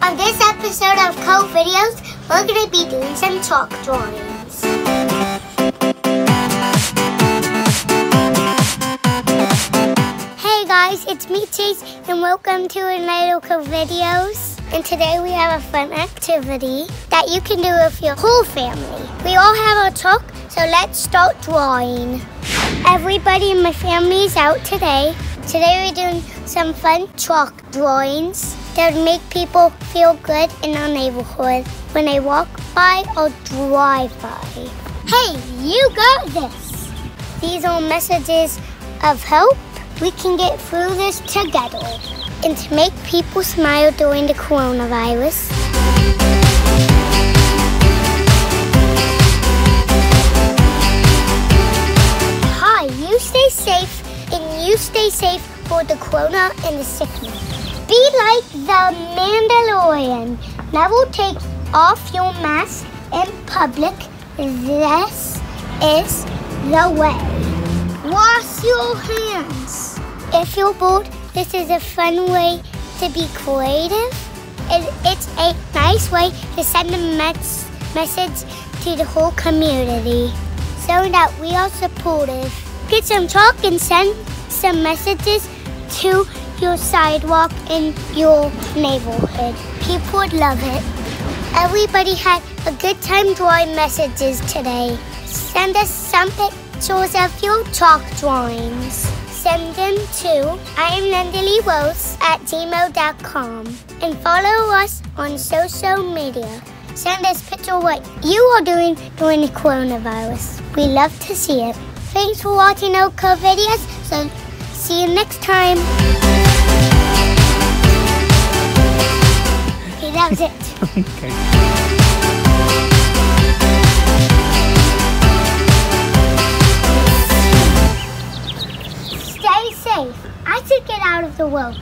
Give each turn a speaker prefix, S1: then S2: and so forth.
S1: On this episode of Code Videos, we're going to be doing some chalk drawings. Hey guys, it's me Chase and welcome to another Code Videos. And today we have a fun activity that you can do with your whole family. We all have our chalk, so let's start drawing. Everybody in my family is out today. Today we're doing some fun chalk drawings that would make people feel good in our neighborhood when they walk by or drive by. Hey, you got this! These are messages of hope. We can get through this together and to make people smile during the coronavirus. Hi, you stay safe and you stay safe for the corona and the sickness. Be like the Mandalorian. Never take off your mask in public. This is the way. Wash your hands. If you're bored, this is a fun way to be creative. It's a nice way to send a message to the whole community so that we are supportive. Get some chalk and send some messages to your sidewalk in your neighborhood. People would love it. Everybody had a good time drawing messages today. Send us some pictures of your chalk drawings. Send them to IamNandaliRose@gmail.com and follow us on social media. Send us pictures of what you are doing during the coronavirus. We love to see it. Thanks for watching our Code Videos. So see you next time. Okay, that was it.
S2: Okay.
S1: Stay safe. I should get out of the world.